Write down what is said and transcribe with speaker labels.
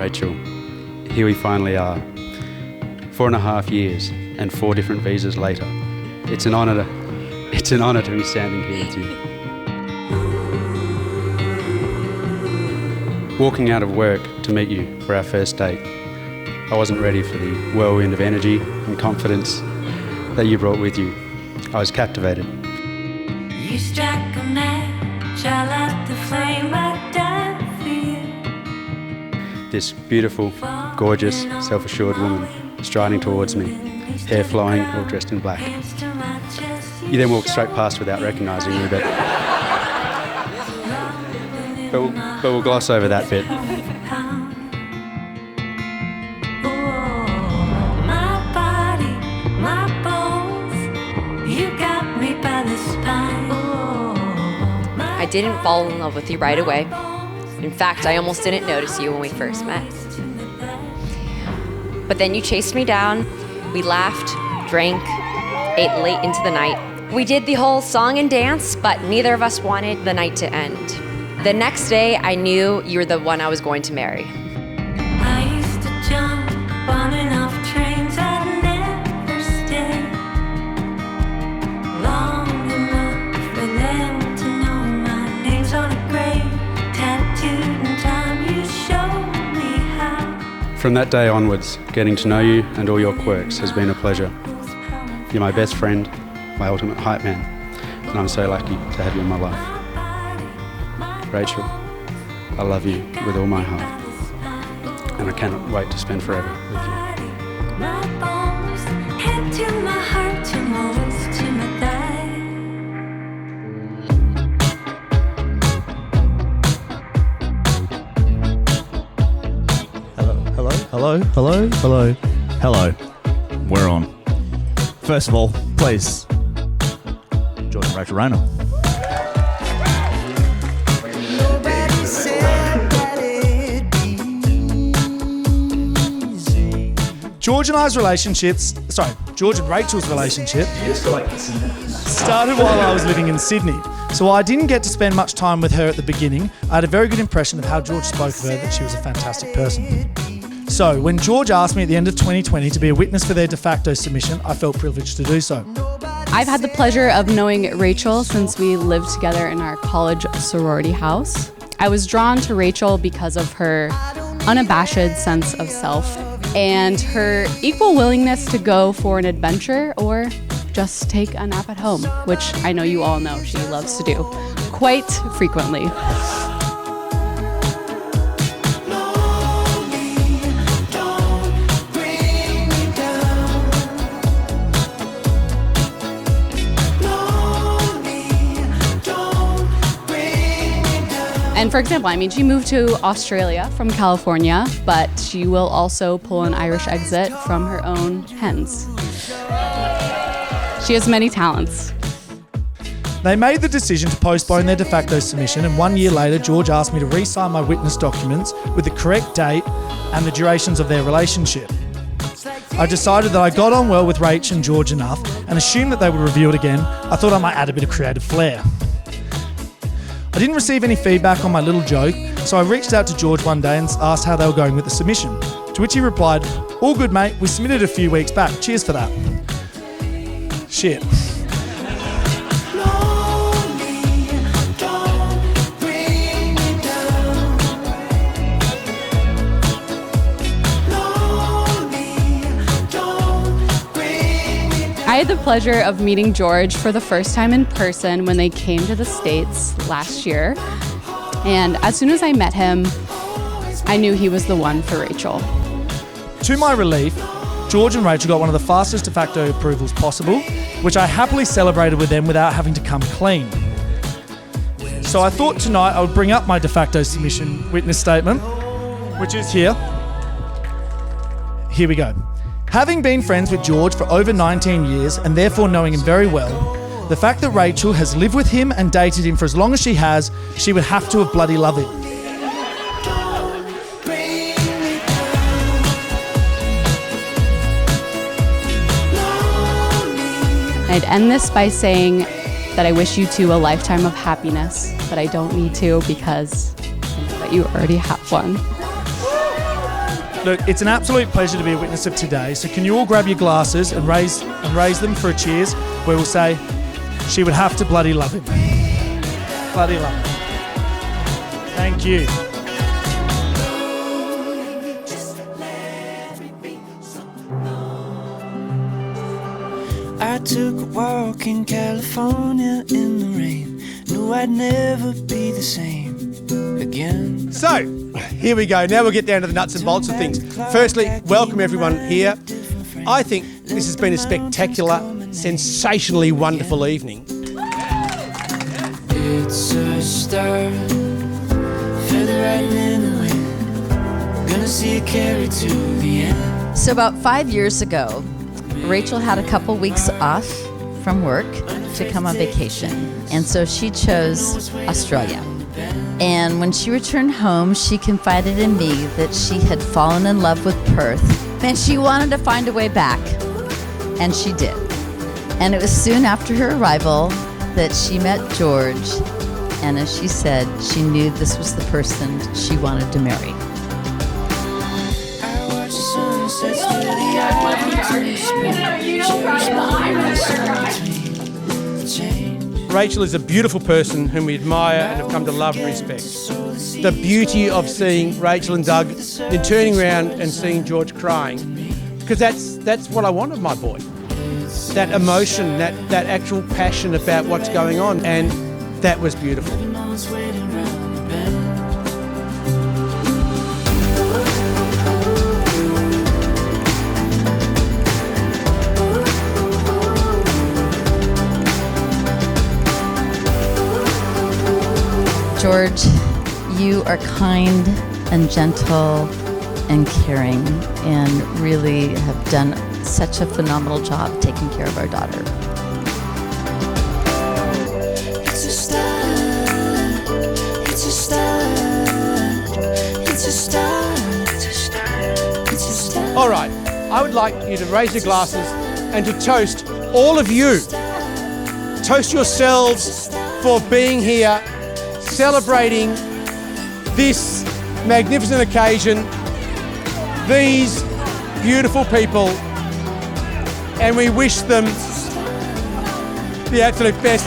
Speaker 1: Rachel, here we finally are. 4.5 years and 4 different visas later. It's an honour to be standing here with you. Walking out of work to meet you for our first date, I wasn't ready for the whirlwind of energy and confidence that you brought with you. I was captivated.
Speaker 2: You struck a match, I left the flame, I died for you.
Speaker 1: This beautiful, gorgeous, self-assured woman striding towards me, hair flowing, all dressed in black. You then walked straight past without recognising me, but we'll gloss over that bit.
Speaker 3: I didn't fall in love with you right away. In fact, I almost didn't notice you when we first met. But then you chased me down, we laughed, drank, ate late into the night. We did the whole song and dance, but neither of us wanted the night to end. The next day, I knew you were the one I was going to marry.
Speaker 2: I used to jump on and off trains, I'd never stay long enough for them to know my name's on a grave, tattooed in time, you showed me how.
Speaker 1: From that day onwards, getting to know you and all your quirks has been a pleasure. You're my best friend, my ultimate hype man, and I'm so lucky to have you in my life. Rachel, I love you with all my heart, and I cannot wait to spend forever with you.
Speaker 2: My bones, head to my heart, to my waist, to my thigh.
Speaker 4: Hello. We're on. First of all, please join Rachel Rayner.
Speaker 5: George and Rachel's relationship started while I was living in Sydney. So while I didn't get to spend much time with her at the beginning, I had a very good impression of how George spoke of her, that she was a fantastic person. So when George asked me at the end of 2020 to be a witness for their de facto submission, I felt privileged to do so.
Speaker 6: I've had the pleasure of knowing Rachel since we lived together in our college sorority house. I was drawn to Rachel because of her unabashed sense of self and her equal willingness to go for an adventure or just take a nap at home, which I know you all know she loves to do quite frequently. And for example, she moved to Australia from California, but she will also pull an Irish exit from her own hens. She has many talents.
Speaker 5: They made the decision to postpone their de facto submission, and 1 year later, George asked me to re-sign my witness documents with the correct date and the durations of their relationship. I decided that I got on well with Rach and George enough and assumed that they would review it again. I thought I might add a bit of creative flair. I didn't receive any feedback on my little joke, so I reached out to George one day and asked how they were going with the submission. To which he replied, "All good, mate. We submitted a few weeks back. Cheers for that." Shit.
Speaker 6: I had the pleasure of meeting George for the first time in person when they came to the States last year. And as soon as I met him, I knew he was the one for Rachel.
Speaker 5: To my relief, George and Rachel got one of the fastest de facto approvals possible, which I happily celebrated with them without having to come clean. So I thought tonight I would bring up my de facto submission witness statement, which is here. Here we go. Having been friends with George for over 19 years and therefore knowing him very well, the fact that Rachel has lived with him and dated him for as long as she has, she would have to have bloody loved it.
Speaker 6: I'd end this by saying that I wish you two a lifetime of happiness, but I don't need to because I know that you already have one.
Speaker 5: Look, it's an absolute pleasure to be a witness of today. So can you all grab your glasses and raise them for a cheers, where we'll say, she would have to bloody love him. Bloody love him. Thank you.
Speaker 7: I took a walk in California in the rain. Knew I'd never be the same again.
Speaker 8: So, here we go. Now we'll get down to the nuts and bolts of things. Firstly, welcome everyone here. I think this has been a spectacular, sensationally wonderful evening.
Speaker 7: It's a star, feather riding in the wind. Gonna see it carry to the end.
Speaker 9: So about 5 years ago, Rachel had a couple weeks off from work to come on vacation. And so she chose Australia. And when she returned home, she confided in me that she had fallen in love with Perth and she wanted to find a way back. And she did. And it was soon after her arrival that she met George. And as she said, she knew this was the person she wanted to marry.
Speaker 7: I watch the sunsets through the eyes.
Speaker 8: Rachel is a beautiful person whom we admire and have come to love and respect. The beauty of seeing Rachel and Doug, then turning around and seeing George crying, because that's what I want of my boy. That emotion, that actual passion about what's going on, and that was beautiful.
Speaker 9: George, you are kind and gentle and caring and really have done such a phenomenal job taking care of our daughter.
Speaker 7: It's a start, it's a start, it's a start, it's a start, it's a start.
Speaker 8: All right, I would like you to raise your glasses and to toast all of you. Toast yourselves for being here, celebrating this magnificent occasion, these beautiful people, and we wish them the absolute best.